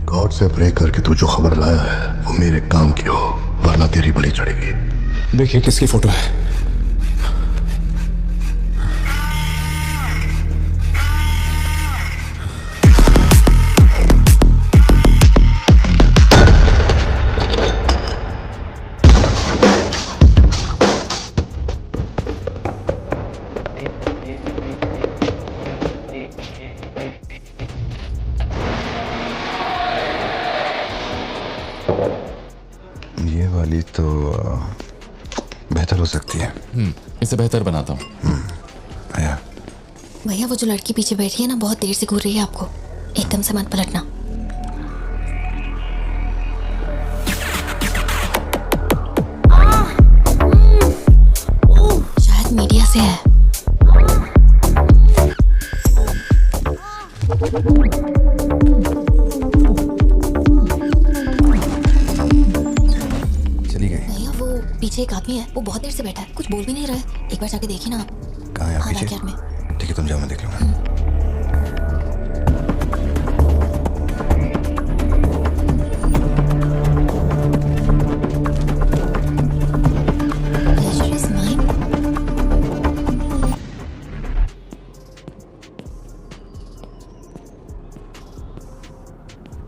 God से pray करके तू जो खबर लाया है वो मेरे काम की हो, वरना तेरी बलि चढ़ेगी। देखिए किसकी फोटो है। ये वाली तो बेहतर हो सकती है। इसे बेहतर बनाता हूँ। आया। भैया वो जो लड़की पीछे बैठी है ना, बहुत देर से घूर रही है आपको। एकदम से मत पलटना। शायद मीडिया से है। चली गई। भैया वो पीछे एक आदमी है, वो बहुत देर से बैठा है, कुछ बोल भी नहीं रहा है। एक बार जाके देखिए ना आप। कहाँ है आप? हाँ, पीछे? बैकयार्ड में। ठीक है, तुम जाओ, मैं देख लूंगा। Pleasure is mine.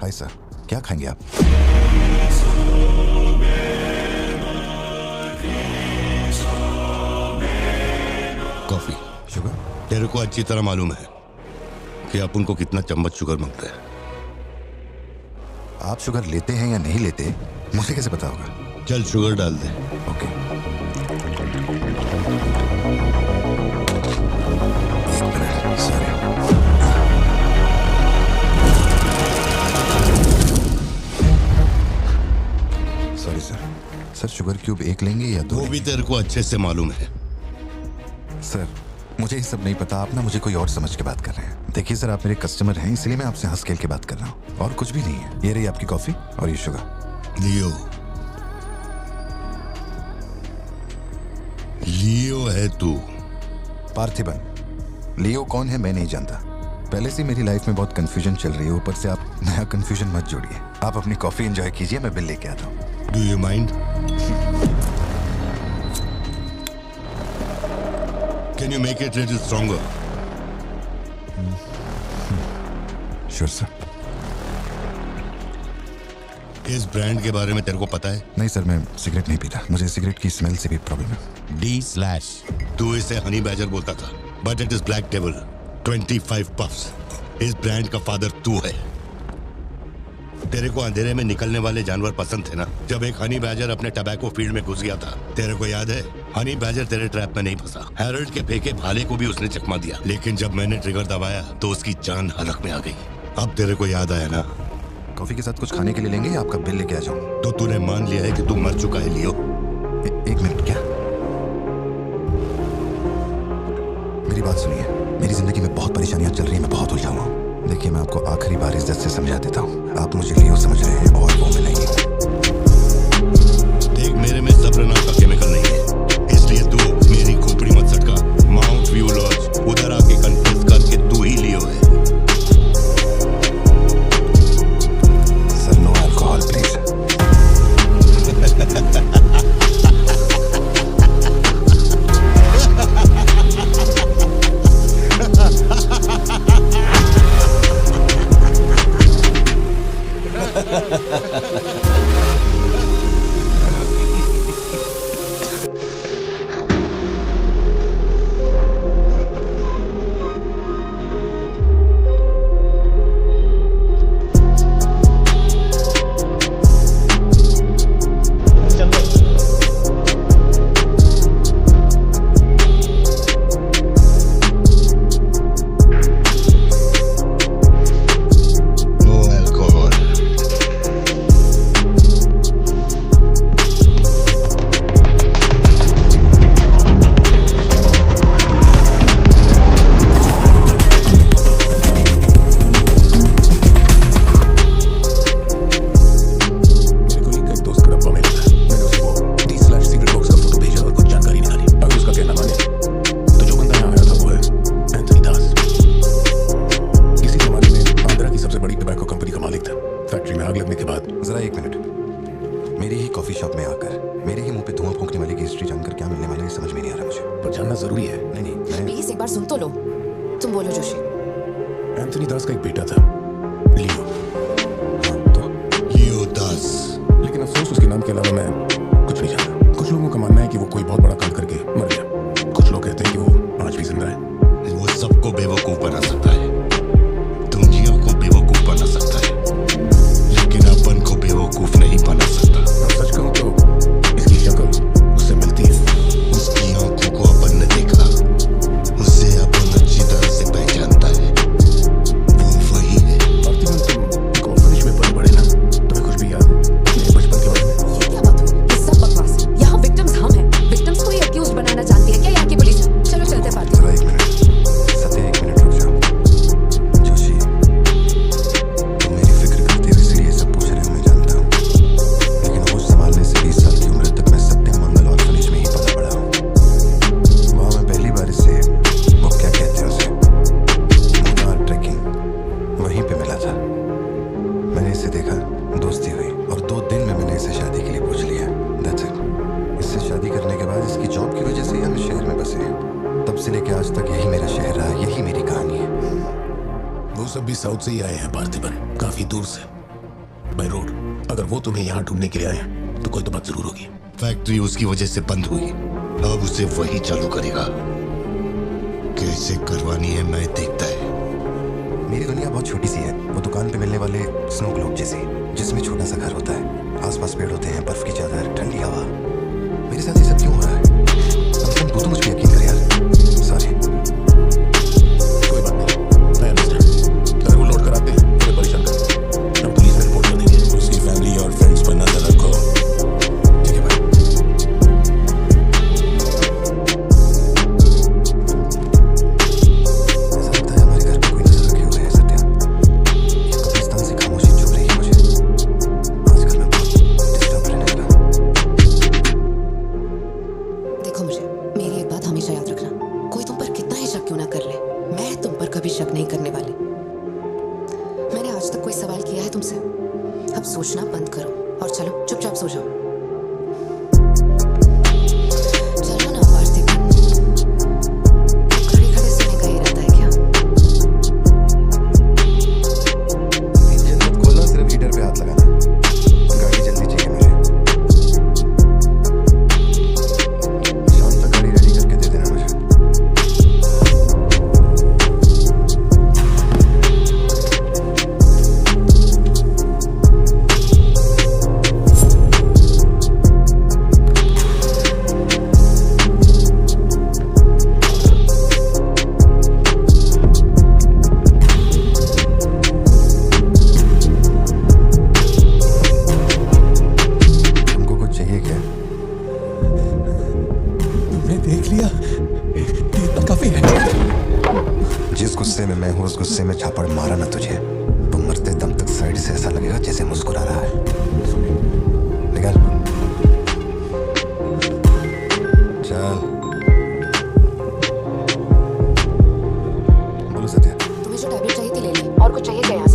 Hi sir, क्या खाएंगे आप? कॉफी। शुगर? तेरे को अच्छी तरह मालूम है कि अपन को कितना चम्मच शुगर मांगता है। आप शुगर लेते हैं या नहीं लेते, मुझे कैसे पता होगा? चल शुगर डाल दे। ओके। एक minute, sorry. Sorry sir. Sir sugar cube एक लेंगे या दो? वो भी तेरे को अच्छे से मालूम है। सर मुझे ये सब नहीं पता, आप ना मुझे कोई और समझ के बात कर रहे हैं। देखिए सर, आप मेरे कस्टमर हैं, इसलिए मैं आपसे हंस खेल के बात कर रहा हूँ, और कुछ भी नहीं है। ये रही आपकी कॉफी और ये शुगर। लियो। लियो है तू। पार्थिबन। लियो कौन है मैं नहीं जानता। पहले से मेरी लाइफ में बहुत कंफ्यूजन चल रही है, ऊपर से आप नया कंफ्यूजन मत जोड़िए। आप अपनी कॉफी एंजॉय कीजिए, मैं बिल लेके आता हूँ। Do you mind? Can you make it little stronger? Sure sir. इस ब्रांड के बारे में तेरे को पता है? नहीं सर, मैं सिगरेट नहीं पीता, मुझे सिगरेट की स्मेल से भी प्रॉब्लम है। D/। तू इसे हनी बैजर बोलता था, but it is black devil. 25 puffs. इस ब्रांड का फादर तू है। तेरे को अंधेरे में निकलने वाले जानवर पसंद थे ना? जब एक हनी बैजर अपने टबैको फील्ड में घुस गया था, तेरे को याद है? हनी बैजर तेरे ट्रैप में नहीं फंसा। हैरोल्ड के फेंके भाले को भी उसने चकमा दिया, लेकिन जब मैंने ट्रिगर दबाया तो उसकी जान हलक में आ गई। अब तेरे को याद आया ना? कॉफी के साथ कुछ खाने के लिए लेंगे या आपका बिल लेके आ जाऊं? तो तूने मान लिया है कि तू मर चुका है लियो। एक मिनट, क्या? मेरी बात सुनिए, मेरी जिंदगी में बहुत परेशानियां चल रही हैं, मैं बहुत उलझा हुआ हूं। देखिए, मैं आपको आखिरी बार इज्जत से समझा देता हूँ, आप मुझे लियो समझ रहे हैं और वो मैं नहीं। देख, मेरे में सब्र नाम का केमिकल नहीं है, इसलिए तू मेरी खोपड़ी मत सटका। माउंट व्यू लॉज, उधर आके कन्फेस कर कि तू ही लियो है। Sir no alcohol please. तुम बोलो जोशी। एंथनी दास का एक बेटा था, लियो। हाँ तो लियो दास। लेकिन अफसोस उसके नाम के अलावा मैं कुछ नहीं जानता। कुछ लोगों का मानना है कि वो कोई बहुत बड़ा कांड करके मर गया। कुछ लोग कहते हैं कि वो आज भी जिंदा है। वो सबको बेवकूफ बना सकता है, दुनिया को बेवकूफ बना सकता है, लेकिन अपन को बेवकूफ नहीं बना सकता। और सच कहूं तो इसकी शक्ल उससे मिलती है। उसकी आंखों को अपन ने देखा, उससे अपन अच्छी तरह से पहचानता है। वो वही है। पार्थिवन, तुम एक ऑर्फनेज में पले बड़े ना, तुम्हें कुछ भी याद है मेरे बचपन के बारे में? ये क्या बात हुई? ये सब बकवास है। यहाँ विक्टिम्स हम हैं। विक्टिम्स को ही अक्यूज बनाना जानती है क्या यहाँ की पुलिस? चलो चलते हैं पार्थिवन। जरा 1 मिनट, सत्या 1 मिनट रुक जाओ। जोशी, तुम मेरी फिक्र करते हो इसलिए ये सब पूछ रहे हो, मैं जानता हूँ। लेकिन होश संभालने से 20 साल की उम्र तक मैं सत्यम मंगल ऑर्फनेज में ही पला बड़ा हूँ। वहाँ मैं पहली बार इससे, वो क्या कहते हैं उसे, मुनार ट्रैकिंग, वहीं पे मिला था। मैंने इसे देखा, दोस्ती हुई और 2 दिन में मैंने इसे शादी के लिए पूछ लिया। That's it. इससे शादी करने के बाद इसकी जॉब की वजह से ही हम इस शहर में बसे हैं। तब से लेके आज तक यही मेरा शहर रहा, यही मेरी कहानी है। वो सब भी साउथ से ही आए हैं पार्थिवन, काफी दूर से, बाय रोड। अगर वो तुम्हें यहाँ ढूंढने के लिए आए हैं, तो कोई तो बात जरूर होगी। फैक्ट्री उसकी वजह से बंद हुई, अब उसे वही चालू करेगा। कैसे करवानी है मैं देखता है। मेरी दुनिया बहुत छोटी सी है, वो दुकान पे मिलने वाले स्नो ग्लोब जैसी, जिसमें छोटा सा घर होता है, आसपास पेड़ होते हैं, बर्फ की चादर, ठंडी हवा। मेरे साथ ये सब क्यों हो रहा है? तू तो मुझ पर यकीन कर यार। सॉरी। कोई बात नहीं, मैं अंडरस्टैंड। अगर वो लौट कर आते हैं, तो परेशान कर, हम पुलिस में रिपोर्ट कर देंगे। उसकी फैमिली और फ्रेंड्स पर नजर रखो। ठीक है भाई। ऐसा लगता है हमारे घर पे कोई नजर रखे हुए है सत्या। ये कब्रिस्तान से खामोशी चुभ रही है मुझे। आजकल मैं बहुत डिस्टर्ब रहने लगा। देखो मुझे, मेरी एक बात हमेशा याद रखना। कोई तुम पर कितना ही शक क्यों ना कर ले, मैं तुम पर कभी शक नहीं करने वाली। मैंने आज तक कोई सवाल किया है तुमसे? अब सोचना बंद करो और चलो चुपचाप सो जाओ। चलो ना पार्थिवन, खड़े खड़े सोने का इरादा है क्या? इंजन मत खोलना, सिर्फ हीटर पे हाथ लगाना। गाड़ी जल्दी चाहिए मुझे। शाम तक गाड़ी रेडी करके दे देना मुझे। तुमको कुछ चाहिए क्या? तुमने देख लिया, इतना काफी है। जिस गुस्से में मैं हूँ उस गुस्से में झापड़ मारा ना तुझे, तो मरते दम तक साइड से ऐसा लगेगा जैसे मुस्कुरा रहा है। निकाल। चल। तुम्हें जो टैबलेट चाहिए थी ले ली। और कुछ चाहिए क्या यहाँ से?